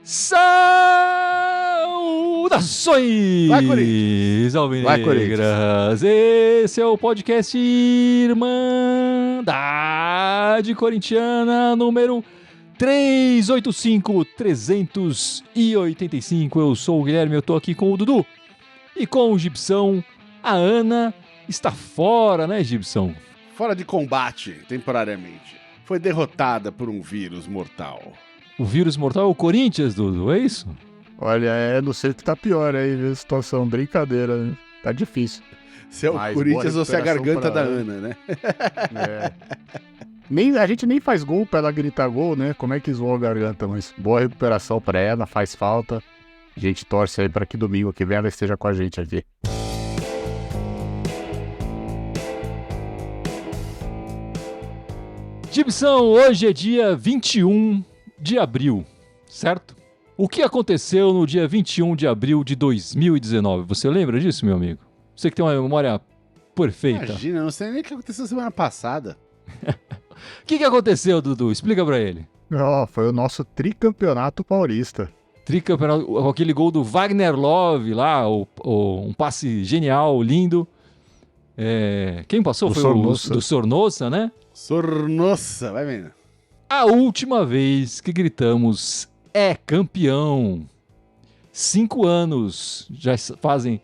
Saudações, Vai, Corinthians! alvinegras! Esse é o podcast Irmandade Corintiana número 385. Eu sou o Guilherme, eu tô aqui com o Dudu e com o Gibson. A Ana está fora, né, Gibson? Fora de combate, temporariamente. Foi derrotada por um vírus mortal. O vírus mortal é o Corinthians, Dudu, é isso? Olha, não sei o que tá pior aí, a situação, brincadeira, né? Tá difícil. Se é o Mas Corinthians boa ou se é a garganta da recuperação pra Ana, né? A gente nem faz gol pra ela gritar gol, né? Como é que zoou a garganta? Mas boa recuperação pra ela, faz falta. A gente torce aí pra que domingo que vem ela esteja com a gente aqui. Gibson, hoje é dia 21 de abril, certo? O que aconteceu no dia 21 de abril de 2019? Você lembra disso, meu amigo? Você que tem uma memória perfeita. Imagina, não sei nem o que aconteceu semana passada. O que aconteceu, Dudu? Explica pra ele. Foi o nosso tricampeonato paulista. Tricampeonato, com aquele gol do Wagner Love lá, um passe genial, lindo. Quem passou? Do Foi Sornosa. o do Sornosa, né? Sornossa, vai vendo. A última vez que gritamos é campeão. 5 anos já fazem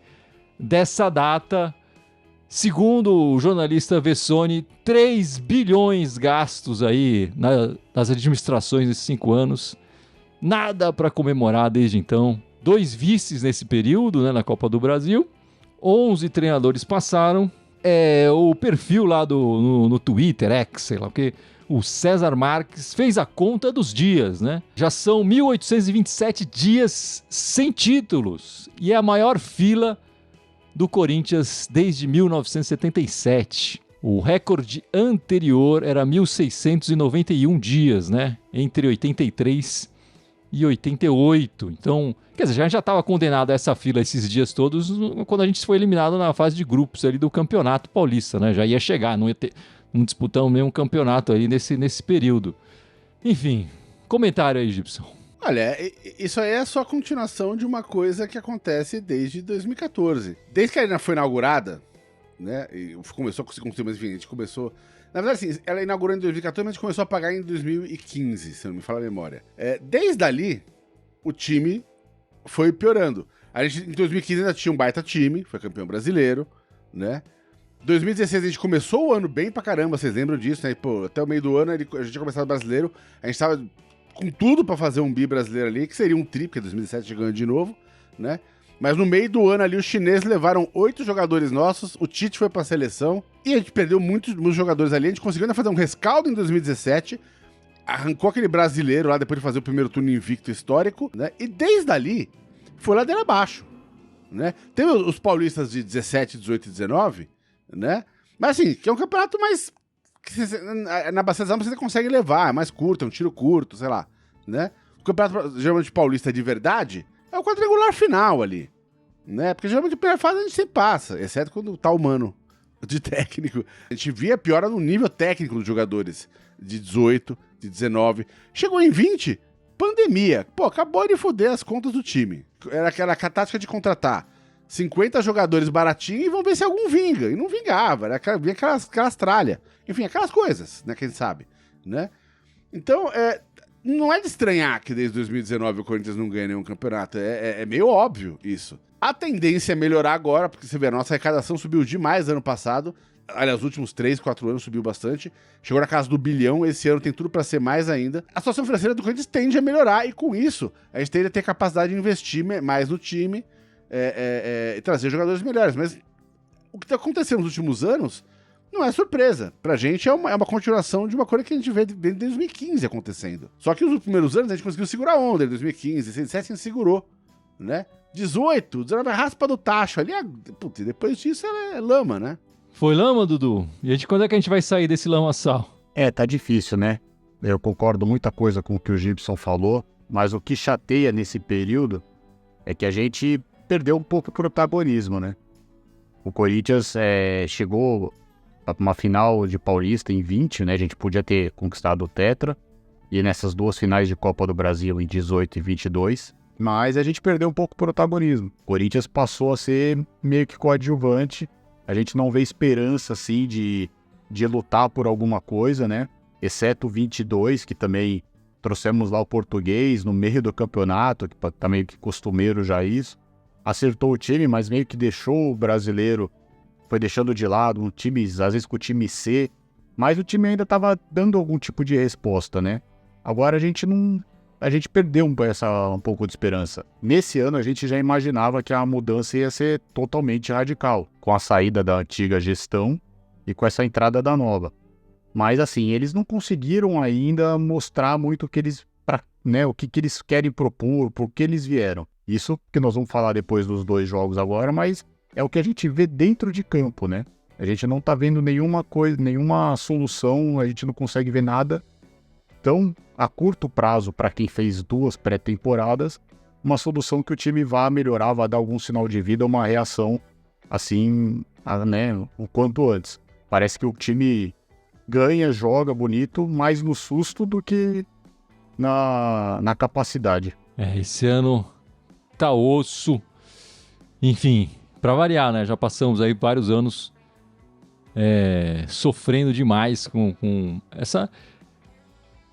dessa data. Segundo o jornalista Vessone, 3 bilhões gastos aí nas administrações desses 5 anos. Nada para comemorar desde então. 2 vices nesse período, né, na Copa do Brasil. 11 treinadores passaram. O perfil lá no Twitter, sei lá, porque o César Marques fez a conta dos dias, né? Já são 1.827 dias sem títulos. E é a maior fila do Corinthians desde 1977. O recorde anterior era 1.691 dias, né? Entre 83 e 88. Então, quer dizer, a gente já estava condenado a essa fila esses dias todos quando a gente foi eliminado na fase de grupos ali do Campeonato Paulista, né? Já ia chegar, não disputamos nenhum campeonato ali nesse período. Enfim, comentário aí, Gibson. Olha, isso aí é só a continuação de uma coisa que acontece desde 2014. Desde que a arena foi inaugurada, né? E começou a se construir, mas enfim, a gente começou... Na verdade, assim, ela inaugurou em 2014, mas a gente começou a pagar em 2015, se não me falha a memória. Desde ali, o time foi piorando. A gente, em 2015, ainda tinha um baita time, foi campeão brasileiro, né? 2016, a gente começou o ano bem pra caramba, vocês lembram disso, né? Pô, até o meio do ano, a gente tinha começado o brasileiro, a gente tava com tudo pra fazer um bi brasileiro ali, que seria um tri, porque 2017 ganhou de novo, né? Mas no meio do ano ali, os chineses levaram 8 jogadores nossos, o Tite foi pra seleção, e a gente perdeu muitos jogadores ali, a gente conseguiu ainda fazer um rescaldo em 2017, arrancou aquele brasileiro lá depois de fazer o primeiro turno invicto histórico, né? E desde ali, foi ladeira abaixo, né? Teve os paulistas de 17, 18 e 19, né? Mas assim, que é um campeonato mais... na Bacia das Almas você consegue levar, é mais curto, é um tiro curto, sei lá, né? O campeonato geralmente paulista de verdade é o quadrangular final ali, né? Porque geralmente a primeira fase a gente sempre passa, exceto quando tá humano de técnico. A gente via a piora no nível técnico dos jogadores de 18, de 19. Chegou em 20, pandemia. Pô, acabou de foder as contas do time. Era aquela tática de contratar 50 jogadores baratinhos e vamos ver se algum vinga. E não vingava, vinha aquelas tralhas. Enfim, aquelas coisas, né, que a gente sabe, né? Então, não é de estranhar que desde 2019 o Corinthians não ganha nenhum campeonato. É meio óbvio isso. A tendência é melhorar agora, porque você vê, a nossa arrecadação subiu demais ano passado. Aliás, os últimos 3, 4 anos subiu bastante. Chegou na casa do bilhão, esse ano tem tudo pra ser mais ainda. A situação financeira do Corinthians tende a melhorar e com isso a gente tende a ter capacidade de investir mais no time e trazer jogadores melhores. Mas o que tá acontecendo nos últimos anos não é surpresa. Pra gente é uma continuação de uma coisa que a gente vê desde 2015 acontecendo. Só que nos primeiros anos a gente conseguiu segurar a onda. Em 2015, 2017 a gente segurou, né? 18, 19 raspa do tacho ali. Putz, e depois disso é lama, né? Foi lama, Dudu? E quando é que a gente vai sair desse lamaçal? Tá difícil, né? Eu concordo muita coisa com o que o Gibson falou, mas o que chateia nesse período é que a gente perdeu um pouco o protagonismo, né? O Corinthians chegou a uma final de Paulista em 20, né? A gente podia ter conquistado o Tetra. E nessas 2 finais de Copa do Brasil em 18 e 22. Mas a gente perdeu um pouco o protagonismo. O Corinthians passou a ser meio que coadjuvante. A gente não vê esperança, assim, de lutar por alguma coisa, né? Exceto o 22, que também trouxemos lá o Português no meio do campeonato, que tá meio que costumeiro já isso. Acertou o time, mas meio que deixou o brasileiro, foi deixando de lado um time, às vezes com o time C, mas o time ainda estava dando algum tipo de resposta, né? Agora a gente perdeu um pouco de esperança. Nesse ano a gente já imaginava que a mudança ia ser totalmente radical, com a saída da antiga gestão e com essa entrada da nova. Mas assim, eles não conseguiram ainda mostrar muito o que eles querem propor, por que eles vieram. Isso que nós vamos falar depois dos 2 jogos agora, mas é o que a gente vê dentro de campo, né? A gente não tá vendo nenhuma solução, a gente não consegue ver nada. Então, a curto prazo, para quem fez 2 pré-temporadas, uma solução que o time vá melhorar, vá dar algum sinal de vida, uma reação, assim, né, o quanto antes. Parece que o time ganha, joga bonito, mais no susto do que na capacidade. Esse ano tá osso. Enfim, pra variar, né? Já passamos aí vários anos sofrendo demais com essa...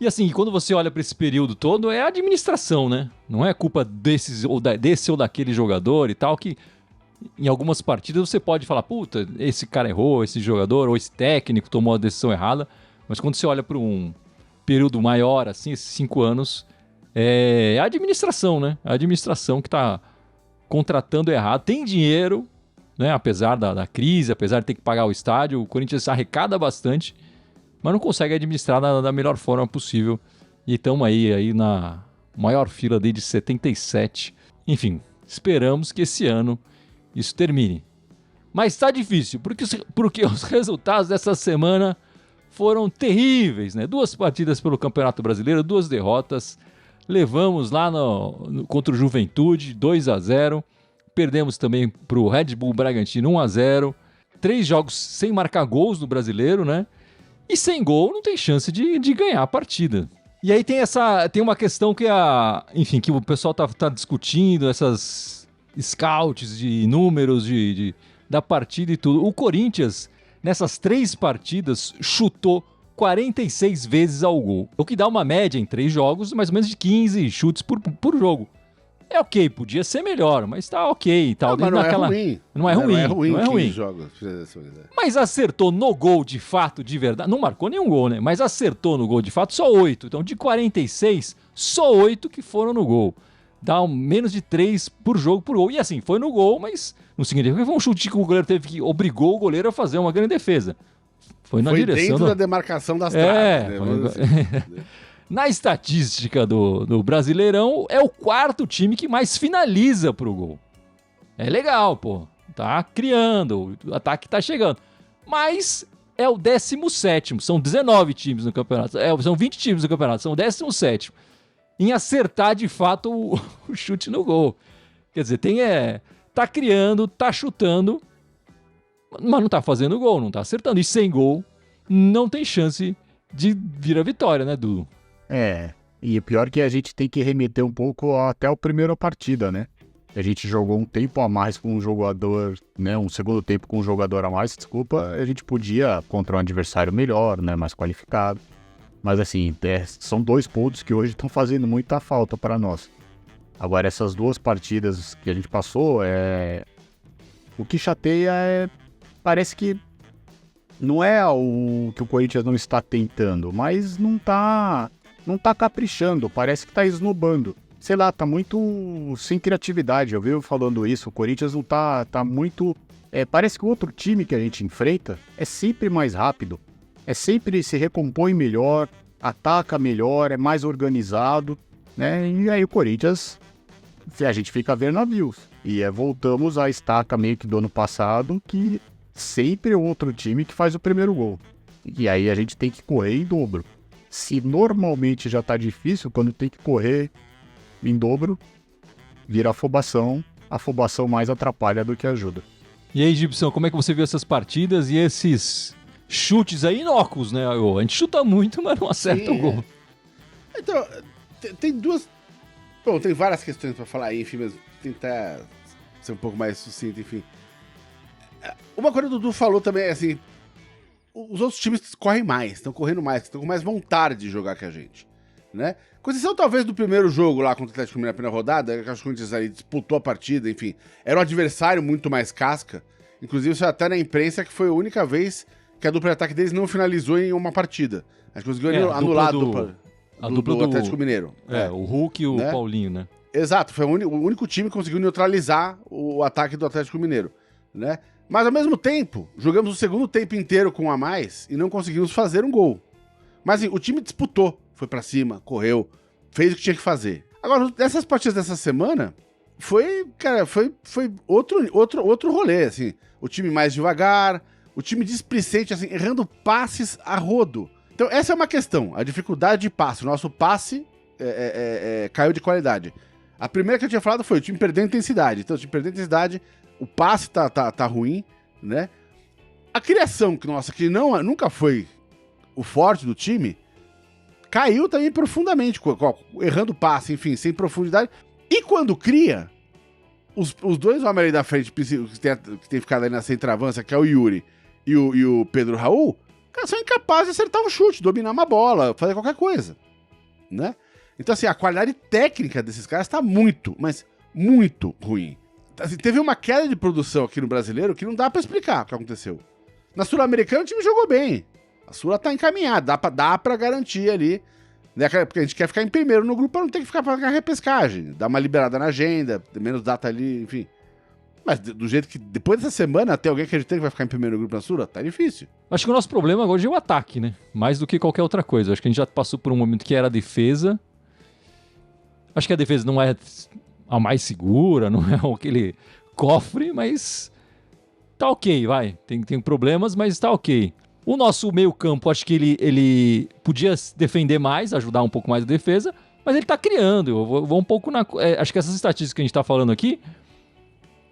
E assim, quando você olha para esse período todo, é a administração, né? Não é culpa desse ou daquele jogador e tal, que em algumas partidas você pode falar, puta, esse cara errou, esse jogador ou esse técnico tomou a decisão errada, mas quando você olha para um período maior, assim, esses 5 anos, é a administração, né? A administração que tá contratando errado, tem dinheiro, né? Apesar da crise, apesar de ter que pagar o estádio, o Corinthians arrecada bastante, mas não consegue administrar da melhor forma possível. E estamos aí na maior fila desde 77. Enfim, esperamos que esse ano isso termine. Mas está difícil, porque os resultados dessa semana foram terríveis, né? 2 partidas pelo Campeonato Brasileiro, 2 derrotas. Levamos lá contra o Juventude, 2-0. Perdemos também para o Red Bull Bragantino, 1-0. 3 jogos sem marcar gols no Brasileiro, né? E sem gol não tem chance de ganhar a partida. E aí tem uma questão que que o pessoal tá discutindo, essas scouts de números da partida e tudo. O Corinthians, nessas 3 partidas, chutou 46 vezes ao gol. O que dá uma média em 3 jogos, mais ou menos de 15 chutes por jogo. É ok, podia ser melhor, mas tá ok e tal. Mas não é ruim. Não é ruim. Não é ruim. Jogos. Mas acertou no gol de fato, de verdade. Não marcou nenhum gol, né? Mas acertou no gol de fato só 8. Então de 46, só 8 que foram no gol. Dá menos de 3 por jogo por gol. E assim, foi no gol, mas não significa que foi um chute que o goleiro obrigou o goleiro a fazer uma grande defesa. Foi na direção. Dentro da demarcação das traves. Né? Na estatística do Brasileirão, é o 4º time que mais finaliza pro gol. É legal, pô. Tá criando, o ataque tá chegando. Mas é o 17º, são 19 times no campeonato. São 20 times no campeonato, são o 17º. Em acertar, de fato, o chute no gol. Quer dizer, tá criando, tá chutando, mas não tá fazendo gol, não tá acertando. E sem gol, não tem chance de vir a vitória, né, Dudu? E o pior é que a gente tem que remeter um pouco até a primeira partida, né? A gente jogou um tempo a mais com um jogador, né? Um segundo tempo com um jogador a mais, desculpa. A gente podia contra um adversário melhor, né? Mais qualificado. Mas assim, são 2 pontos que hoje estão fazendo muita falta para nós. Agora, essas 2 partidas que a gente passou, o que chateia parece que não é o que o Corinthians não está tentando, mas não tá caprichando, parece que tá esnobando. Sei lá, tá muito sem criatividade. Eu vivo falando isso, o Corinthians não tá muito... parece que o outro time que a gente enfrenta é sempre mais rápido, sempre se recompõe melhor, ataca melhor, é mais organizado, né? E aí o Corinthians, a gente fica a ver navios. E voltamos à estaca meio que do ano passado, que sempre é outro time que faz o primeiro gol. E aí a gente tem que correr em dobro. Se normalmente já tá difícil, quando tem que correr em dobro, vira afobação. A afobação mais atrapalha do que ajuda. E aí, Gibson, como é que você viu essas partidas e esses chutes aí inócuos, né? A gente chuta muito, mas não acerta o gol. Então, tem duas... Bom, tem várias questões pra falar aí, enfim, mas tentar ser um pouco mais sucinto, enfim. Uma coisa que o Dudu falou também é assim, os outros times correm mais, estão correndo mais, estão com mais vontade de jogar que a gente, né? Com exceção talvez do primeiro jogo lá contra o Atlético Mineiro na primeira rodada, que acho que o Corinthians aí disputou a partida, enfim, era um adversário muito mais casca, inclusive isso até na imprensa que foi a única vez que a dupla de ataque deles não finalizou em uma partida. Acho que conseguiu anular a dupla do Atlético Mineiro. O Hulk e o Paulinho, né? Exato, foi o único time que conseguiu neutralizar o ataque do Atlético Mineiro, né? Mas ao mesmo tempo, jogamos o segundo tempo inteiro com um a mais e não conseguimos fazer um gol. Mas assim, o time disputou, foi pra cima, correu, fez o que tinha que fazer. Agora, nessas partidas dessa semana, foi outro rolê, assim. O time mais devagar, o time displicente, assim, errando passes a rodo. Então essa é uma questão, a dificuldade de passe. O nosso passe caiu de qualidade. A primeira que eu tinha falado foi o time perdeu intensidade. Então o time perdeu intensidade, o passe tá ruim, né? A criação, que nunca foi o forte do time, caiu também profundamente, errando passe, enfim, sem profundidade. E quando cria, os dois homens ali da frente, que tem ficado ali na centroavança, que é o Yuri e o Pedro Raul, cara, são incapazes de acertar um chute, dominar uma bola, fazer qualquer coisa, né? Então, assim, a qualidade técnica desses caras tá muito, mas muito ruim. Assim, teve uma queda de produção aqui no Brasileiro que não dá pra explicar o que aconteceu. Na Sul-Americana o time jogou bem. A Sula tá encaminhada, dá pra garantir ali, né? Porque a gente quer ficar em primeiro no grupo pra não ter que ficar fazendo repescagem. Dar uma liberada na agenda, menos data ali, enfim. Mas do jeito que depois dessa semana tem alguém acreditando que vai ficar em primeiro no grupo na Sula, tá difícil. Acho que o nosso problema hoje é o ataque, né? Mais do que qualquer outra coisa. Acho que a gente já passou por um momento que era a defesa. Acho que a defesa não é a mais segura, não é aquele cofre, mas tá ok, vai. Tem problemas, mas tá ok. O nosso meio-campo, acho que ele podia defender mais, ajudar um pouco mais a defesa, mas ele tá criando. Eu vou um pouco na... acho que essas estatísticas que a gente tá falando aqui,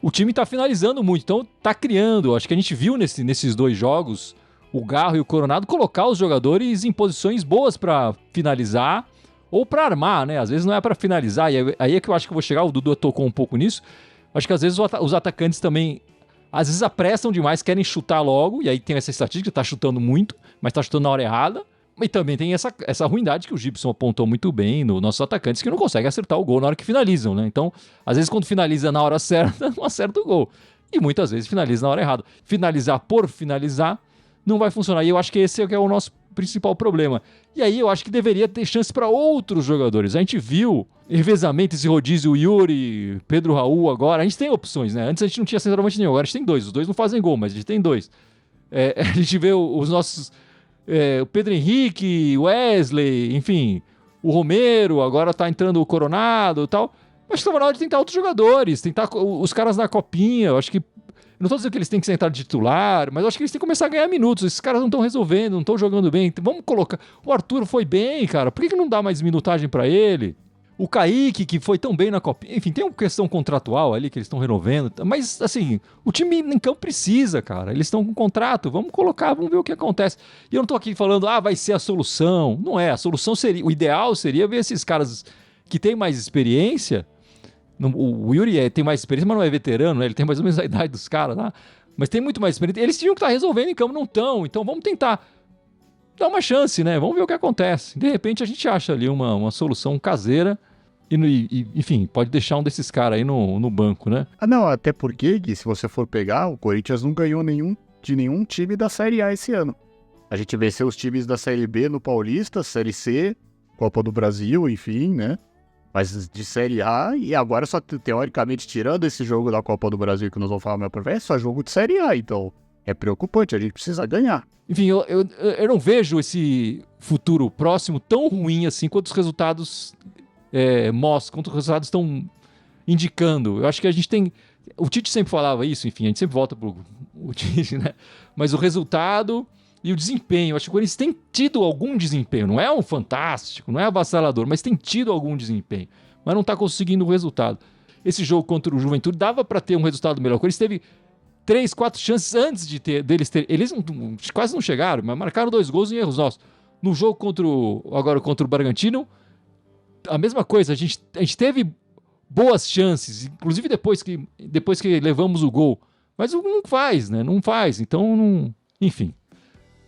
o time tá finalizando muito, então tá criando. Acho que a gente viu nesses dois jogos o Garro e o Coronado colocar os jogadores em posições boas para finalizar ou para armar, né? Às vezes não é para finalizar, e aí é que eu acho que eu vou chegar, o Dudu tocou um pouco nisso. Acho que às vezes os atacantes também, às vezes apressam demais, querem chutar logo, e aí tem essa estatística, tá chutando muito, mas tá chutando na hora errada. E também tem essa ruindade que o Gibson apontou muito bem nos nossos atacantes, que não conseguem acertar o gol na hora que finalizam, né? Então, às vezes quando finaliza na hora certa, não acerta o gol. E muitas vezes finaliza na hora errada. Finalizar por finalizar não vai funcionar. E eu acho que esse é o nosso principal problema. E aí eu acho que deveria ter chance para outros jogadores. A gente viu revezamento, esse rodízio, o Yuri, Pedro Raul agora. A gente tem opções, né? Antes a gente não tinha centroavante nenhum, agora a gente tem dois. Os dois não fazem gol, mas a gente tem dois. A gente vê os nossos... o Pedro Henrique, Wesley, enfim, o Romero, agora tá entrando o Coronado e tal. Acho que tá na hora de tentar outros jogadores, tentar os caras na copinha. Eu acho que... Não tô dizendo que eles têm que sentar de titular, mas eu acho que eles têm que começar a ganhar minutos. Esses caras não estão resolvendo, não estão jogando bem. Então, vamos colocar... O Arthur foi bem, cara. Por que não dá mais minutagem pra ele? O Kaique, que foi tão bem na copinha. Enfim, tem uma questão contratual ali que eles estão renovando. Mas, assim, o time em campo precisa, cara. Eles estão com contrato. Vamos colocar, vamos ver o que acontece. E eu não tô aqui falando, vai ser a solução. Não é. A solução seria... O ideal seria ver esses caras que têm mais experiência. O Yuri tem mais experiência, mas não é veterano, né? Ele tem mais ou menos a idade dos caras lá. Mas tem muito mais experiência. Eles tinham que estar resolvendo em campo, não estão. Então vamos tentar dar uma chance, né? Vamos ver o que acontece. De repente a gente acha ali uma solução caseira e, enfim, pode deixar um desses caras aí no banco, né? Não, até porque, Gui, se você for pegar, o Corinthians não ganhou de nenhum time da Série A esse ano. A gente venceu os times da Série B no Paulista, Série C, Copa do Brasil, enfim, né? Mas de Série A, e agora só teoricamente tirando esse jogo da Copa do Brasil que nós vamos falar mais pra frente, é só jogo de Série A, então é preocupante, a gente precisa ganhar. Enfim, eu não vejo esse futuro próximo tão ruim assim quanto os resultados mostram, quanto os resultados estão indicando. Eu acho que a gente tem... O Tite sempre falava isso, enfim, a gente sempre volta pro Tite, né? Mas o resultado e o desempenho, eu acho que eles têm tido algum desempenho, não é um fantástico, não é avassalador, mas tem tido algum desempenho, mas não está conseguindo o resultado. Esse jogo contra o Juventude dava para ter um resultado melhor, ele teve 3, 4 chances antes deles terem. Eles quase não chegaram, mas marcaram 2 gols em erros nossos. No jogo agora contra o Bragantino, a mesma coisa. A gente teve boas chances, inclusive depois que levamos o gol. Mas não faz, né? Não faz. Então, não... Enfim.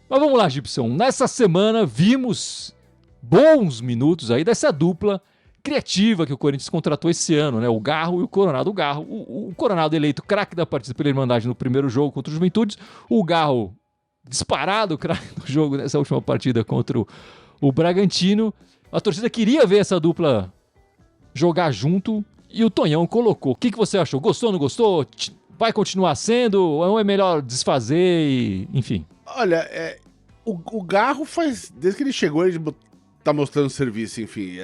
Mas vamos lá, Gibson. Nessa semana, vimos bons minutos aí dessa dupla criativa que o Corinthians contratou esse ano, né? O Garro e o Coronado. O Coronado eleito craque da partida pela Irmandade no primeiro jogo contra o Juventude. O Garro disparado craque do jogo nessa última partida contra o Bragantino. A torcida queria ver essa dupla jogar junto e o Tonhão colocou. O que você achou? Gostou, não gostou? Vai continuar sendo? Ou é melhor desfazer e... Enfim. Olha, o Garro faz... Desde que ele chegou, ele tá mostrando serviço, enfim.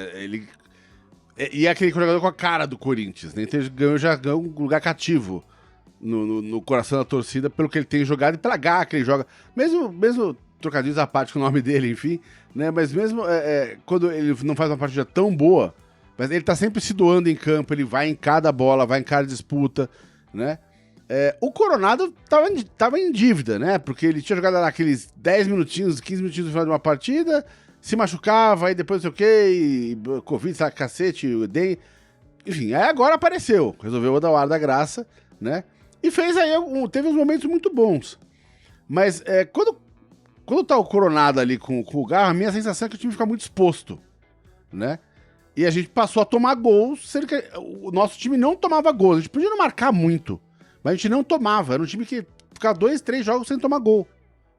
E é aquele jogador com a cara do Corinthians, né? Então ele já ganhou um lugar cativo no coração da torcida pelo que ele tem jogado e pela garra que ele joga. Mesmo trocadilhos à parte com o nome dele, enfim, né? Mas mesmo quando ele não faz uma partida tão boa, mas ele tá sempre se doando em campo, ele vai em cada bola, vai em cada disputa, né? O Coronado tava em dívida, né? Porque ele tinha jogado naqueles 10 minutinhos, 15 minutinhos no final de uma partida, se machucava, aí depois não sei o quê, e Covid, sabe, cacete, enfim, aí agora apareceu, resolveu dar o ar da graça, né? E fez aí, teve uns momentos muito bons. Mas quando tá o Coronado ali com o Garro, a minha sensação é que o time fica muito exposto, né? E a gente passou a tomar gols, sendo que o nosso time não tomava gols. A gente podia não marcar muito, mas a gente não tomava. Era um time que ficava 2, 3 jogos sem tomar gol,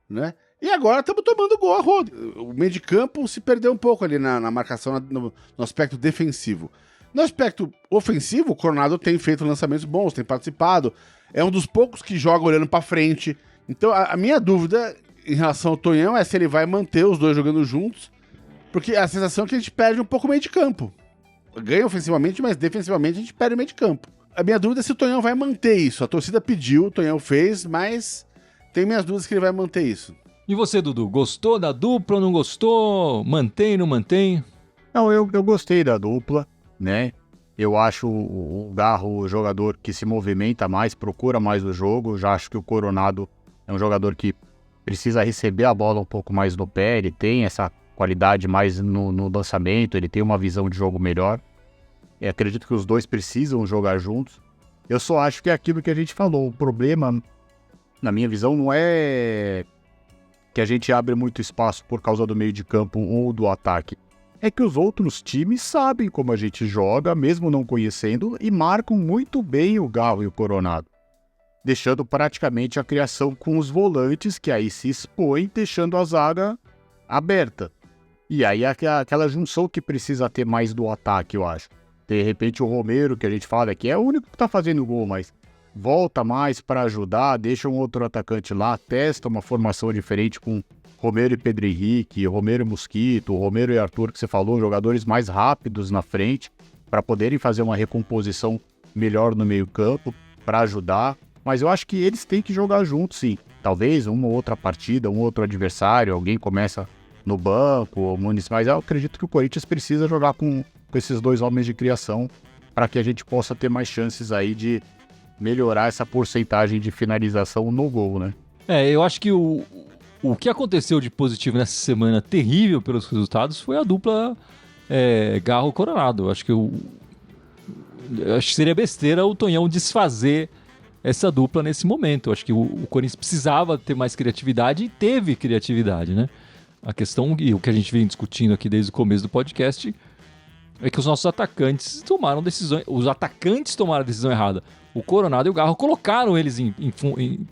né? E agora estamos tomando gol a rodo. O meio de campo se perdeu um pouco ali na marcação, no aspecto defensivo. No aspecto ofensivo, o Coronado tem feito lançamentos bons, tem participado. É um dos poucos que joga olhando pra frente. Então, a minha dúvida em relação ao Tonhão é se ele vai manter os dois jogando juntos, porque a sensação é que a gente perde um pouco o meio de campo. Ganha ofensivamente, mas defensivamente a gente perde o meio de campo. A minha dúvida é se o Tonhão vai manter isso. A torcida pediu, o Tonhão fez, mas tenho minhas dúvidas que ele vai manter isso. E você, Dudu, gostou da dupla ou não gostou? Mantém, não mantém? Não, eu gostei da dupla, né? Eu acho o Garro o jogador que se movimenta mais, procura mais o jogo. Já acho que o Coronado é um jogador que precisa receber a bola um pouco mais no pé. Ele tem essa qualidade mais no lançamento, ele tem uma visão de jogo melhor. Acredito que os dois precisam jogar juntos. Eu só acho que é aquilo que a gente falou. O problema, na minha visão, não é que a gente abre muito espaço por causa do meio de campo ou do ataque. É que os outros times sabem como a gente joga, mesmo não conhecendo, e marcam muito bem o Garro e o Coronado, deixando praticamente a criação com os volantes, que aí se expõe, deixando a zaga aberta. E aí é aquela junção que precisa ter mais do ataque, eu acho. De repente o Romero, que a gente fala que é o único que tá fazendo gol, mas volta mais para ajudar, deixa um outro atacante lá, testa uma formação diferente com Romero e Pedro Henrique, Romero e Mosquito, Romero e Arthur, que você falou, jogadores mais rápidos na frente, para poderem fazer uma recomposição melhor no meio campo, para ajudar. Mas eu acho que eles têm que jogar juntos, sim. Talvez uma outra partida, um outro adversário, alguém começa no banco, ou Muniz, mas eu acredito que o Corinthians precisa jogar com esses dois homens de criação para que a gente possa ter mais chances aí de melhorar essa porcentagem de finalização no gol, né? Eu acho que o que aconteceu de positivo nessa semana terrível pelos resultados foi a dupla Garro-Coronado. Acho que seria besteira o Tonhão desfazer essa dupla nesse momento. Acho que o Corinthians precisava ter mais criatividade e teve criatividade, né? A questão, e o que a gente vem discutindo aqui desde o começo do podcast, é que os nossos atacantes tomaram decisões. Os atacantes tomaram a decisão errada. O Coronado e o Garro colocaram eles em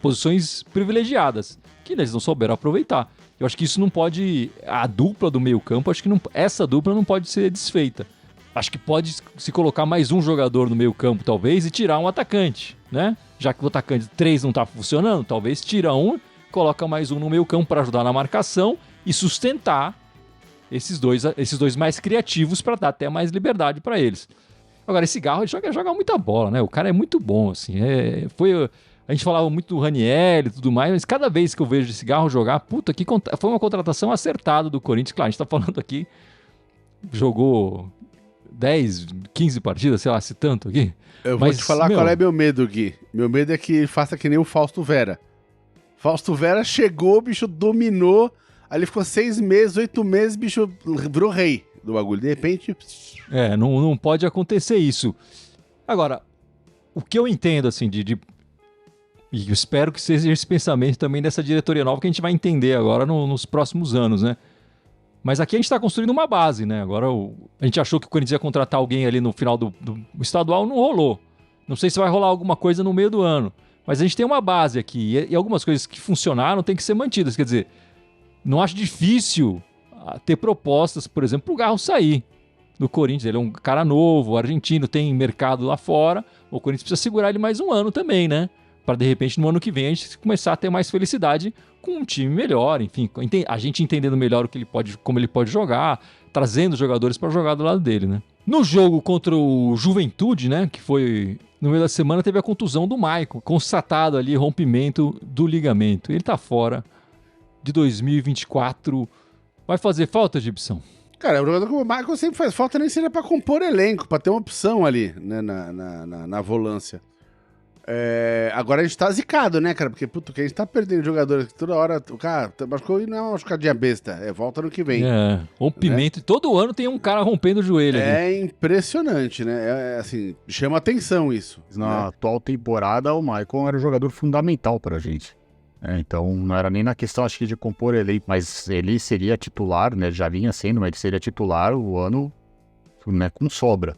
posições privilegiadas, que eles não souberam aproveitar. Eu acho que isso não pode... A dupla do meio-campo, acho que essa dupla não pode ser desfeita. Acho que pode se colocar mais um jogador no meio-campo, talvez, e tirar um atacante, né? Já que o atacante 3 não está funcionando, talvez tira um, coloca mais um no meio-campo para ajudar na marcação e sustentar esses dois mais criativos para dar até mais liberdade para eles. Agora, esse Garro joga muita bola, né? O cara é muito bom, assim. A gente falava muito do Raniel e tudo mais, mas cada vez que eu vejo esse Garro jogar, puta, foi uma contratação acertada do Corinthians. Claro, a gente tá falando aqui, jogou 10, 15 partidas, sei lá, se tanto aqui. Eu vou te falar qual é meu medo, Gui. Meu medo é que faça que nem o Fausto Vera. Fausto Vera chegou, o bicho dominou, aí ele ficou 6 meses, 8 meses, o bicho virou rei do bagulho. De repente... Não pode acontecer isso. Agora, o que eu entendo, assim, e eu espero que seja esse pensamento também dessa diretoria nova que a gente vai entender agora nos próximos anos, né? Mas aqui a gente está construindo uma base, né? Agora a gente achou que o Corinthians ia contratar alguém ali no final do estadual, não rolou. Não sei se vai rolar alguma coisa no meio do ano. Mas a gente tem uma base aqui e algumas coisas que funcionaram têm que ser mantidas. Quer dizer, não acho difícil ter propostas, por exemplo, para o Garro sair do Corinthians. Ele é um cara novo, argentino, tem mercado lá fora. O Corinthians precisa segurar ele mais um ano também, né? Para de repente no ano que vem a gente começar a ter mais felicidade com um time melhor, enfim, a gente entendendo melhor como ele pode jogar, trazendo jogadores para jogar do lado dele, né? No jogo contra o Juventude, né, que foi no meio da semana, teve a contusão do Maicon, constatado ali rompimento do ligamento. Ele tá fora de 2024. Vai fazer falta, Gibson? Cara, o jogador como o Maicon sempre faz falta, nem seria pra compor elenco, pra ter uma opção ali, né, na volância. Agora a gente tá zicado, né, cara? Porque, puto, que a gente tá perdendo jogadores que toda hora o cara machucou e não é uma machucadinha besta, volta no que vem. Rompimento. Né? Todo ano tem um cara rompendo o joelho. É impressionante, né? Assim, chama atenção isso. Na atual temporada, o Maicon era um jogador fundamental pra gente. Então, não era nem na questão, acho que, de compor elenco, mas ele seria titular, né? Já vinha sendo, mas ele seria titular o ano, né, com sobra.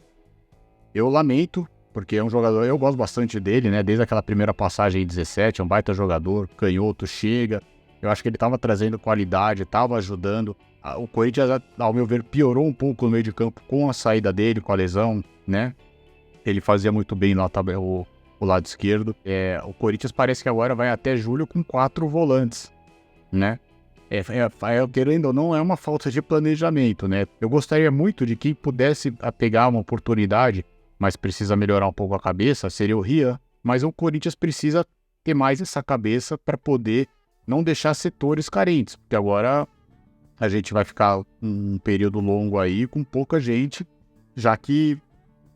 Eu lamento, porque é um jogador, eu gosto bastante dele, né? Desde aquela primeira passagem em 17, é um baita jogador, canhoto, chega. Eu acho que ele tava trazendo qualidade, tava ajudando. O Corinthians, ao meu ver, piorou um pouco no meio de campo com a saída dele, com a lesão, né? Ele fazia muito bem lá o lado esquerdo. O Corinthians parece que agora vai até julho com 4 volantes, né? Querendo ou não, é uma falta de planejamento, né? Eu gostaria muito de quem pudesse pegar uma oportunidade, mas precisa melhorar um pouco a cabeça, seria o Rian. Mas o Corinthians precisa ter mais essa cabeça para poder não deixar setores carentes, porque agora a gente vai ficar um período longo aí com pouca gente, já que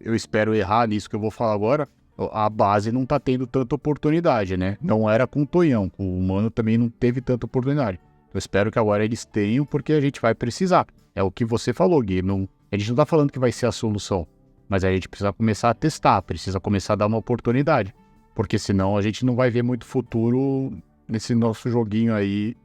eu espero errar nisso que eu vou falar agora, a base não tá tendo tanta oportunidade, né? Não era com o Tonhão, o Mano também não teve tanta oportunidade. Eu espero que agora eles tenham, porque a gente vai precisar. É o que você falou, Gui, a gente não tá falando que vai ser a solução, mas a gente precisa começar a testar, precisa começar a dar uma oportunidade, porque senão a gente não vai ver muito futuro nesse nosso joguinho aí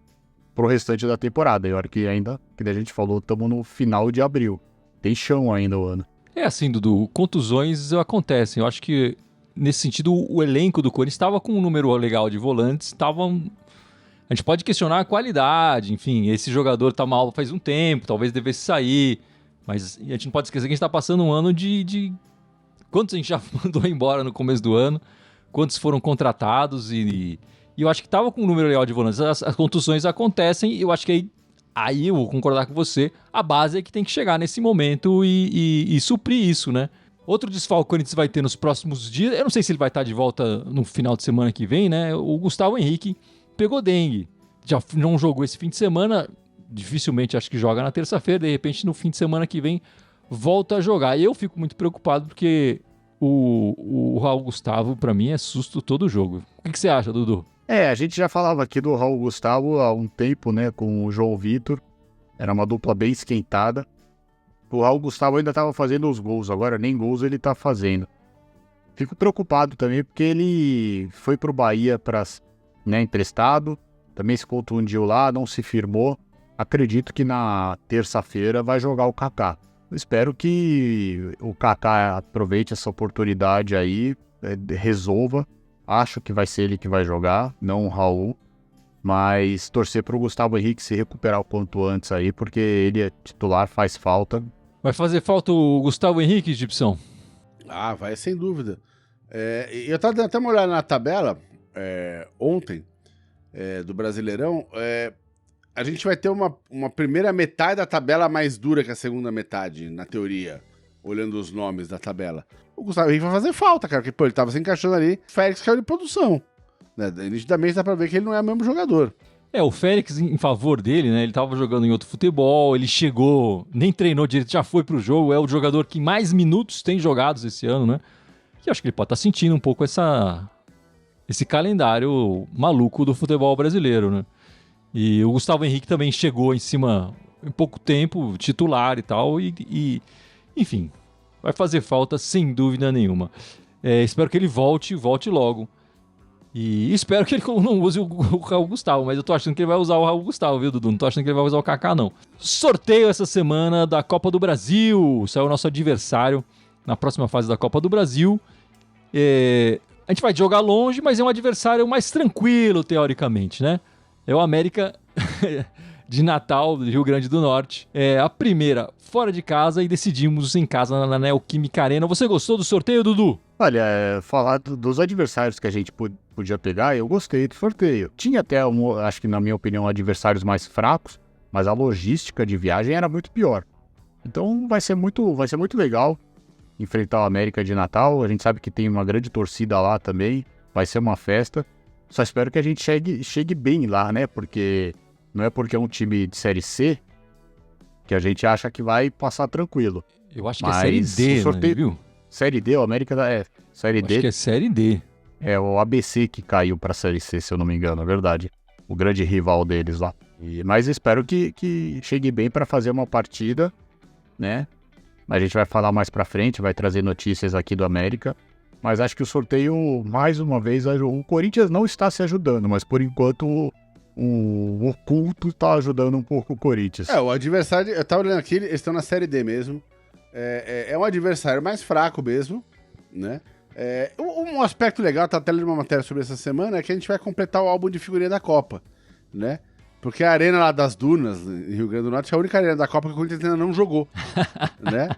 pro restante da temporada. E a hora que ainda, que a gente falou, estamos no final de abril. Tem chão ainda o ano. É assim, Dudu, contusões acontecem. Eu acho que, nesse sentido, o elenco do Corinthians estava com um número legal de volantes, a gente pode questionar a qualidade, enfim, esse jogador tá mal faz um tempo, talvez devesse sair, mas a gente não pode esquecer que a gente tá passando um ano de... Quantos a gente já mandou embora no começo do ano, quantos foram contratados e eu acho que tava com um número legal de volantes. As contusões acontecem e eu acho que aí eu vou concordar com você, a base é que tem que chegar nesse momento e suprir isso, né? Outro desfalque que o Corinthians vai ter nos próximos dias, eu não sei se ele vai estar de volta no final de semana que vem, né? O Gustavo Henrique pegou dengue, já não jogou esse fim de semana, dificilmente acho que joga na terça-feira, de repente no fim de semana que vem volta a jogar. E eu fico muito preocupado porque o Raul Gustavo, pra mim, é susto todo jogo. O que você acha, Dudu? A gente já falava aqui do Raul Gustavo há um tempo, né, com o João Vitor. Era uma dupla bem esquentada. O Raul Gustavo ainda estava fazendo os gols, agora nem gols ele tá fazendo. Fico preocupado também porque ele foi pro Bahia emprestado, também se contundiu lá, não se firmou. Acredito que na terça-feira vai jogar o Kaká. Eu espero que o Kaká aproveite essa oportunidade aí, resolva. Acho que vai ser ele que vai jogar, não o Raul. Mas torcer pro Gustavo Henrique se recuperar o quanto antes aí, porque ele é titular, faz falta. Vai fazer falta o Gustavo Henrique, Gibson? Vai, sem dúvida. Eu tava dando até uma olhada na tabela ontem do Brasileirão. A gente vai ter uma primeira metade da tabela mais dura que a segunda metade, na teoria, olhando os nomes da tabela. O Gustavo Henrique vai fazer falta, cara, porque ele tava se encaixando ali, Félix caiu de produção. Né? Nitidamente dá pra ver que ele não é o mesmo jogador. O Félix, em favor dele, né? Ele tava jogando em outro futebol, ele chegou, nem treinou direito, já foi pro jogo, é o jogador que mais minutos tem jogados esse ano, né? E acho que ele pode estar sentindo um pouco esse calendário maluco do futebol brasileiro, né? E o Gustavo Henrique também chegou em cima em pouco tempo, titular e tal, enfim, vai fazer falta sem dúvida nenhuma. Espero que ele volte logo. E espero que ele não use o Raul Gustavo, mas eu tô achando que ele vai usar o Raul Gustavo, viu, Dudu? Não tô achando que ele vai usar o Kaká, não. Sorteio essa semana da Copa do Brasil. Saiu o nosso adversário na próxima fase da Copa do Brasil. A gente vai jogar longe, mas é um adversário mais tranquilo, teoricamente, né? É o América de Natal, do Rio Grande do Norte. É a primeira fora de casa e decidimos em casa na Neoquímica Arena. Você gostou do sorteio, Dudu? Olha, falar dos adversários que a gente podia pegar, eu gostei do sorteio. Tinha até, acho que na minha opinião, adversários mais fracos, mas a logística de viagem era muito pior. Então vai ser muito legal enfrentar o América de Natal. A gente sabe que tem uma grande torcida lá também, vai ser uma festa. Só espero que a gente chegue bem lá, né? Porque não é porque é um time de Série C que a gente acha que vai passar tranquilo. Eu acho que é Série D, sorteio, né, viu? Série D, o América Série D. Acho que é Série D. É o ABC que caiu pra Série C, se eu não me engano, é verdade. O grande rival deles lá. Mas espero que chegue bem pra fazer uma partida, né? A gente vai falar mais pra frente, vai trazer notícias aqui do América. Mas acho que o sorteio, mais uma vez, o Corinthians não está se ajudando, mas por enquanto o oculto tá ajudando um pouco o Corinthians. O adversário, eu tava olhando aqui, eles estão na Série D mesmo. É um adversário mais fraco mesmo, né? Um aspecto legal, tá até lendo uma matéria sobre essa semana, é que a gente vai completar o álbum de figurinha da Copa, né? Porque a arena lá das Dunas, em Rio Grande do Norte, é a única arena da Copa que o Corinthians ainda não jogou, né?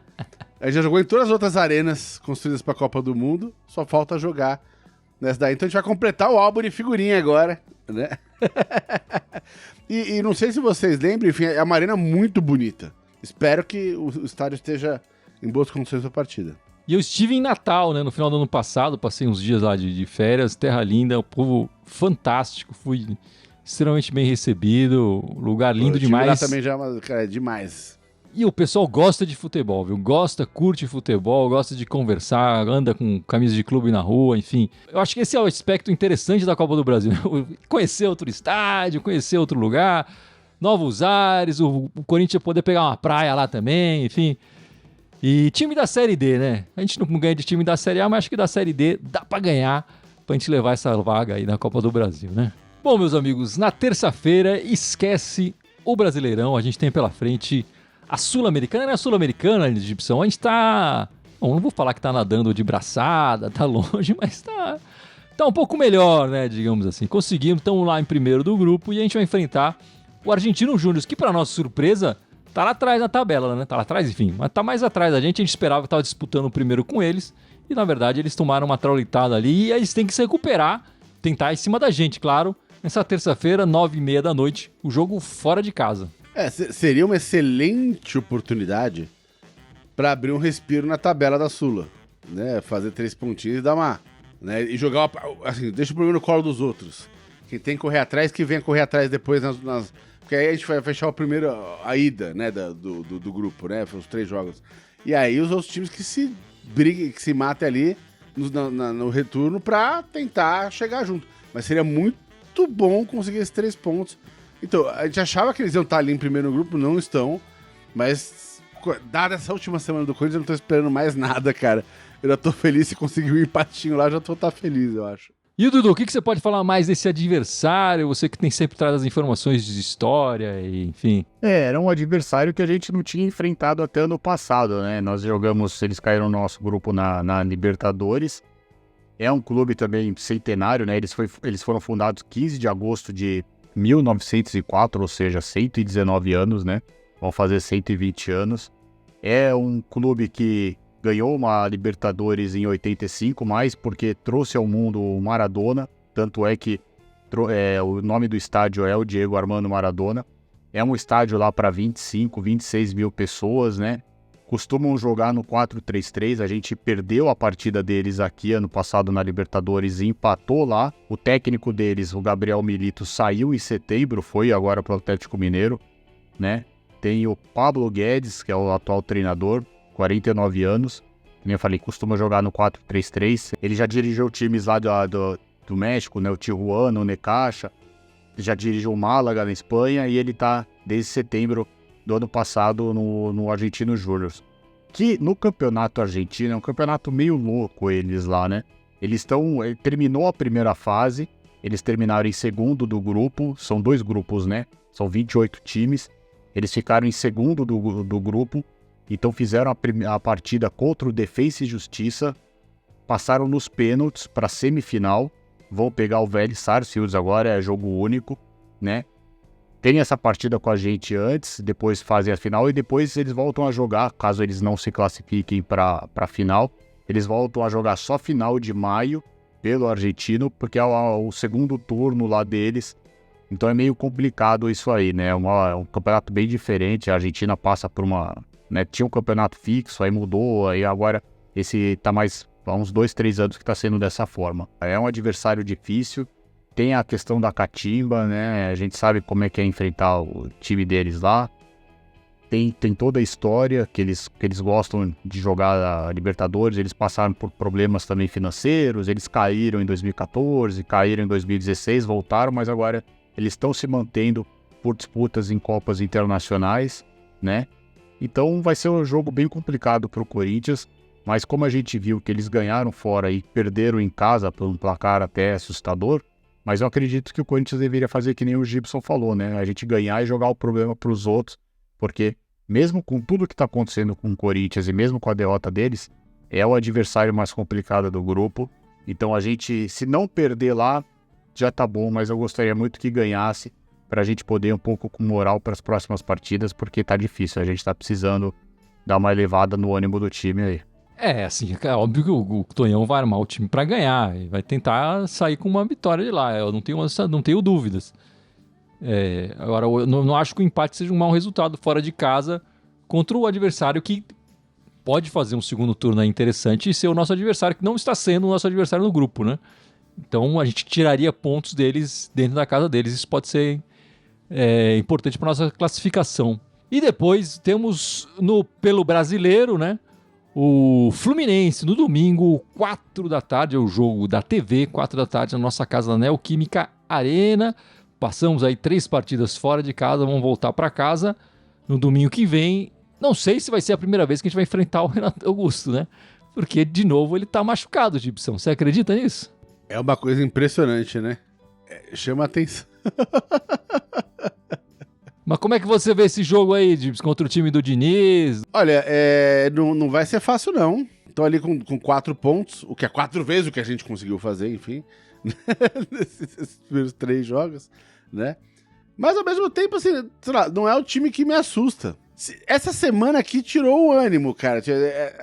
A gente já jogou em todas as outras arenas construídas pra Copa do Mundo, só falta jogar nessa daí. Então a gente vai completar o álbum de figurinha agora, né? e não sei se vocês lembram, enfim, é uma arena muito bonita. Espero que o estádio esteja em boas condições para a partida. E eu estive em Natal, né, no final do ano passado, passei uns dias lá de férias, terra linda, o povo fantástico, fui extremamente bem recebido, lugar lindo demais. Lá também já é demais. E o pessoal gosta de futebol, viu? Curte futebol, gosta de conversar, anda com camisa de clube na rua, enfim. Eu acho que esse é o aspecto interessante da Copa do Brasil, né? Conhecer outro estádio, conhecer outro lugar, novos ares, o Corinthians poder pegar uma praia lá também, enfim. E time da Série D, né? A gente não ganha de time da Série A, mas acho que da Série D dá pra ganhar, pra gente levar essa vaga aí na Copa do Brasil, né? Bom, meus amigos, na terça-feira, esquece o Brasileirão, a gente tem pela frente a Sul-Americana. Não é a Sul-Americana, Egipção, a gente tá... Bom, não vou falar que tá nadando de braçada, tá longe, mas tá um pouco melhor, né, digamos assim. Conseguimos, estamos lá em primeiro do grupo e a gente vai enfrentar o Argentino Júnior, que, para nossa surpresa, tá lá atrás na tabela, né? Tá lá atrás, enfim, mas tá mais atrás da gente. A gente esperava que tava disputando o primeiro com eles. E, na verdade, eles tomaram uma traulitada ali e eles têm que se recuperar, tentar em cima da gente, claro. Nessa terça-feira, 9h30 da noite, o jogo fora de casa. Seria uma excelente oportunidade para abrir um respiro na tabela da Sula, né? Fazer 3 pontinhos e dar uma... Né? E jogar, assim, deixa o problema no colo dos outros. Quem tem que correr atrás, que venha correr atrás depois porque aí a gente vai fechar a ida, né, do grupo, né, os 3 jogos. E aí os outros times que se briguem, que se matem ali no retorno pra tentar chegar junto. Mas seria muito bom conseguir esses 3 pontos. Então, a gente achava que eles iam estar ali em primeiro no grupo, não estão. Mas, dada essa última semana do Corinthians, eu não tô esperando mais nada, cara. Eu já tô feliz se conseguir um empatinho lá, já tô feliz, eu acho. E o Dudu, o que você pode falar mais desse adversário? Você que tem sempre traz as informações de história, e, enfim. Era um adversário que a gente não tinha enfrentado até ano passado, né? Nós jogamos, eles caíram no nosso grupo na Libertadores. É um clube também centenário, né? Eles foram fundados 15 de agosto de 1904, ou seja, 119 anos, né? Vão fazer 120 anos. É um clube que ganhou uma Libertadores em 85, mais porque trouxe ao mundo o Maradona, tanto é que o nome do estádio é o Diego Armando Maradona. É um estádio lá para 25, 26 mil pessoas, né? costumam jogar no 4-3-3, a gente perdeu a partida deles aqui ano passado na Libertadores e empatou lá. O técnico deles, o Gabriel Milito, saiu em setembro, foi agora para o Atlético Mineiro, né? Tem o Pablo Guedes, que é o atual treinador, 49 anos, como eu falei, costuma jogar no 4-3-3. Ele já dirigiu times lá do México, né? O Tijuana, o Necaxa, já dirigiu o Málaga na Espanha e ele tá desde setembro do ano passado no Argentino Júnior. Que no campeonato argentino é um campeonato meio louco eles lá, né? Terminou a primeira fase, eles terminaram em segundo do grupo, são 2 grupos, né? São 28 times, eles ficaram em segundo do grupo, então fizeram a partida contra o Defensa e Justiça, passaram nos pênaltis para a semifinal, vão pegar o Vélez Sarsfields agora, é jogo único, né? Tem essa partida com a gente antes, depois fazem a final e depois eles voltam a jogar, caso eles não se classifiquem para a final, eles voltam a jogar só final de maio pelo Argentino, porque é o segundo turno lá deles, então é meio complicado isso aí, né? É um campeonato bem diferente, a Argentina passa por né? Tinha um campeonato fixo, aí mudou, aí agora esse tá mais há uns 2-3 anos que tá sendo dessa forma. É um adversário difícil. Tem a questão da catimba, né? A gente sabe como é que é enfrentar o time deles lá. Tem toda a história que eles gostam de jogar a Libertadores. Eles passaram por problemas também financeiros. Eles caíram em 2014, caíram em 2016, voltaram, mas agora eles estão se mantendo por disputas em Copas internacionais, né? Então vai ser um jogo bem complicado para o Corinthians. Mas como a gente viu que eles ganharam fora e perderam em casa por um placar até assustador, mas eu acredito que o Corinthians deveria fazer que nem o Gibson falou, né? A gente ganhar e jogar o problema para os outros, porque mesmo com tudo que está acontecendo com o Corinthians e mesmo com a derrota deles, é o adversário mais complicado do grupo. Então a gente, se não perder lá, já tá bom, mas eu gostaria muito que ganhasse para a gente poder ir um pouco com moral para as próximas partidas, porque tá difícil, a gente tá precisando dar uma elevada no ânimo do time aí. Assim, é óbvio que o Tonhão vai armar o time pra ganhar e vai tentar sair com uma vitória de lá, eu não tenho dúvidas. Agora, eu não acho que o empate seja um mau resultado fora de casa contra o adversário que pode fazer um segundo turno aí interessante e ser o nosso adversário, que não está sendo o nosso adversário no grupo, né? Então a gente tiraria pontos deles dentro da casa deles, isso pode ser importante para nossa classificação. E depois temos pelo brasileiro, né? O Fluminense, no domingo, 4 da tarde, é o jogo da TV, 4 da tarde, na nossa casa da Neoquímica Arena. Passamos aí 3 partidas fora de casa, vamos voltar para casa no domingo que vem. Não sei se vai ser a primeira vez que a gente vai enfrentar o Renato Augusto, né? Porque, de novo, ele tá machucado, Gibson. Você acredita nisso? É uma coisa impressionante, né? Chama atenção. Mas como é que você vê esse jogo aí, Gibson, contra o time do Diniz? Olha, não vai ser fácil, não. Tô ali com 4 pontos, o que é 4 vezes o que a gente conseguiu fazer, enfim, nesses primeiros 3 jogos, né? Mas ao mesmo tempo, assim, sei lá, não é o time que me assusta. Essa semana aqui tirou o ânimo, cara.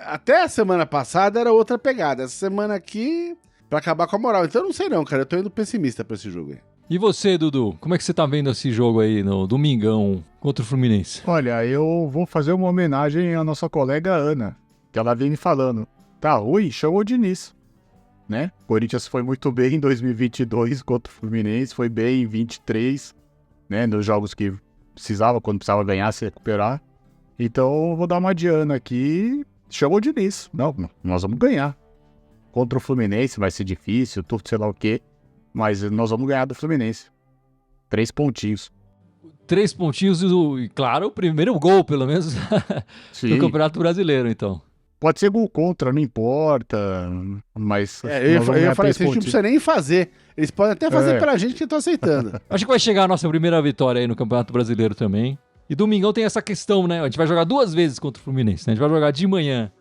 Até a semana passada era outra pegada. Essa semana aqui, pra acabar com a moral. Então eu não sei não, cara. Eu tô indo pessimista pra esse jogo aí. E você, Dudu? Como é que você tá vendo esse jogo aí no domingão contra o Fluminense? Olha, eu vou fazer uma homenagem à nossa colega Ana, que ela vem me falando. Tá ruim? Chama o Diniz, né? O Corinthians foi muito bem em 2022 contra o Fluminense, foi bem em 23, né? Nos jogos que quando precisava ganhar, se recuperar. Então, eu vou dar uma de Ana aqui, chama o Diniz. Não, nós vamos ganhar. Contra o Fluminense vai ser difícil, tudo sei lá o quê. Mas nós vamos ganhar do Fluminense. 3 pontinhos. 3 pontinhos e, claro, o primeiro gol, pelo menos, Sim. do Campeonato Brasileiro, então. Pode ser gol contra, não importa, mas... eu ia falar isso, a gente não precisa nem fazer. Eles podem até fazer pra gente que eu tô aceitando. Acho que vai chegar a nossa primeira vitória aí no Campeonato Brasileiro também. E domingão tem essa questão, né? A gente vai jogar 2 vezes contra o Fluminense, né? A gente vai jogar de manhã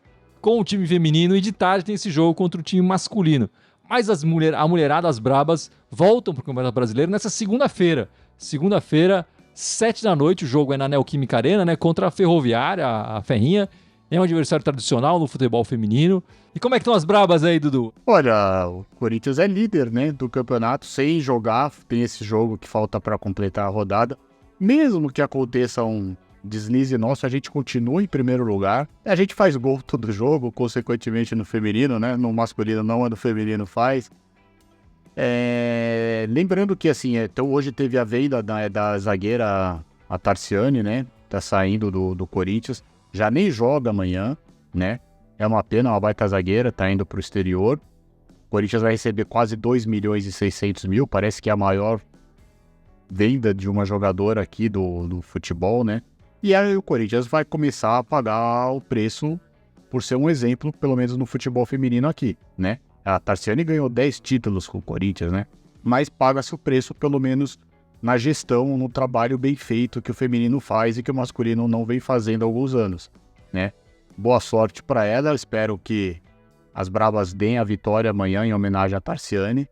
com o time feminino e de tarde tem esse jogo contra o time masculino. Mas a mulherada, as brabas, voltam pro Campeonato Brasileiro nessa segunda-feira. Segunda-feira, 7 da noite, o jogo é na Neoquímica Arena, né? Contra a Ferroviária, a Ferrinha. É um adversário tradicional no futebol feminino. E como é que estão as brabas aí, Dudu? Olha, o Corinthians é líder, né, do campeonato, sem jogar. Tem esse jogo que falta para completar a rodada. Mesmo que aconteça um deslize nosso, a gente continua em primeiro lugar. A gente faz gol todo jogo, consequentemente no feminino, né? No masculino não, mas no feminino faz. Lembrando que, assim, então hoje teve a venda da zagueira, a Tarciane, né? Tá saindo do Corinthians. Já nem joga amanhã, né? É uma pena, uma baita zagueira, tá indo pro exterior. O Corinthians vai receber quase 2.600.000, parece que é a maior venda de uma jogadora aqui do futebol, né? E aí o Corinthians vai começar a pagar o preço por ser um exemplo, pelo menos no futebol feminino aqui, né? A Tarciane ganhou 10 títulos com o Corinthians, né? Mas paga-se o preço, pelo menos na gestão, no trabalho bem feito que o feminino faz e que o masculino não vem fazendo há alguns anos, né? Boa sorte para ela, eu espero que as Brabas deem a vitória amanhã em homenagem a Tarciane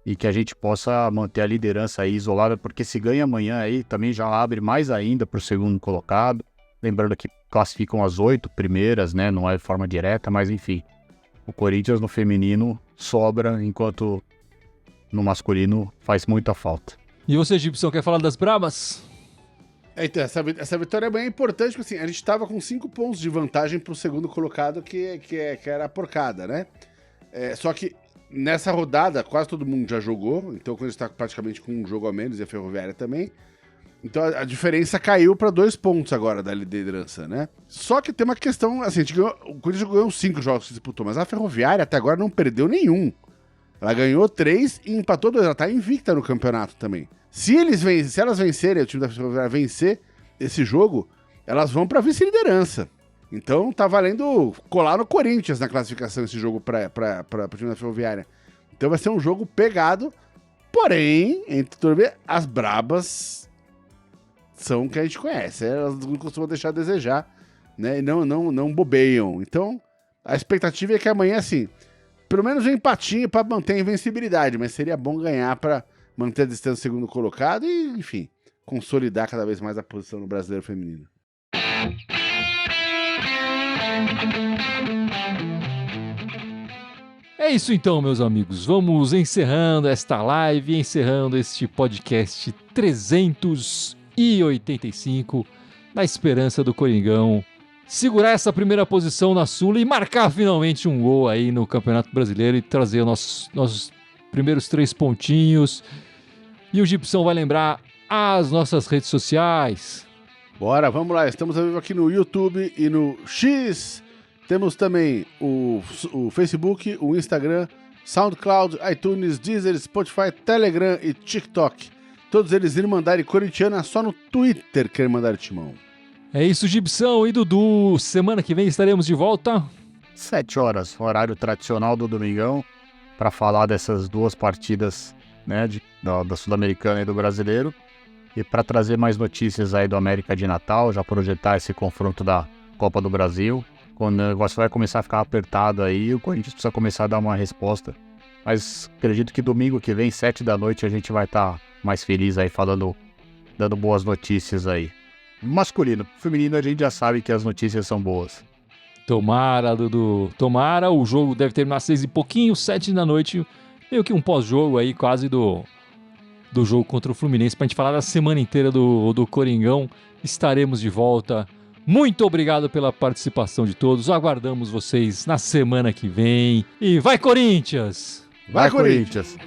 e que a gente possa manter a liderança aí isolada, porque se ganha amanhã aí também já abre mais ainda para o segundo colocado. Lembrando que classificam as 8 primeiras, né? Não é de forma direta, mas enfim. O Corinthians no feminino sobra, enquanto no masculino faz muita falta. E você, Gibson, quer falar das Brabas? Então, essa vitória é bem importante, porque assim, a gente estava com 5 pontos de vantagem pro segundo colocado, que era a porcada, né? Só que nessa rodada, quase todo mundo já jogou, então quando está praticamente com um jogo a menos, e a Ferroviária também. Então a diferença caiu para 2 pontos agora da liderança, né? Só que tem uma questão, assim, o Corinthians ganhou 5 jogos que disputou, mas a Ferroviária até agora não perdeu nenhum. Ela ganhou 3 e empatou 2, ela tá invicta no campeonato também. Se elas vencerem, o time da Ferroviária vencer esse jogo, elas vão pra vice-liderança. Então tá valendo colar no Corinthians na classificação esse jogo pra time da Ferroviária. Então vai ser um jogo pegado, porém, entre tudo, as Brabas são o que a gente conhece. Elas não costumam deixar a desejar, né? E não bobeiam. Então, a expectativa é que amanhã, assim, pelo menos um empatinho pra manter a invencibilidade, mas seria bom ganhar pra manter a distância do segundo colocado e, enfim, consolidar cada vez mais a posição no Brasileiro Feminino. É isso então, meus amigos. Vamos encerrando esta live, encerrando este podcast 385, na esperança do Coringão segurar essa primeira posição na Sula e marcar finalmente um gol aí no Campeonato Brasileiro e trazer nossos primeiros 3 pontinhos. E o Gibson vai lembrar as nossas redes sociais. Bora, vamos lá. Estamos ao vivo aqui no YouTube e no X. Temos também o Facebook, o Instagram, SoundCloud, iTunes, Deezer, Spotify, Telegram e TikTok. Todos eles Irmandade Corintiana, só no Twitter que é Irmandade Timão. É isso, Gibson e Dudu. Semana que vem estaremos de volta. 7 horas, horário tradicional do Domingão, para falar dessas 2 partidas, né, da Sul-Americana e do Brasileiro, e para trazer mais notícias aí do América de Natal, já projetar esse confronto da Copa do Brasil. Quando o negócio vai começar a ficar apertado aí, o Corinthians precisa começar a dar uma resposta. Mas acredito que domingo que vem, 7 da noite, a gente vai estar mais feliz aí, dando boas notícias aí. Masculino, feminino a gente já sabe que as notícias são boas. Tomara, Dudu. Tomara, o jogo deve terminar às 6 e pouquinho, 7 da noite. Meio que um pós-jogo aí, quase do jogo contra o Fluminense, pra gente falar da semana inteira do Coringão. Estaremos de volta. Muito obrigado pela participação de todos. Aguardamos vocês na semana que vem. E vai, Corinthians! Vai, Corinthians!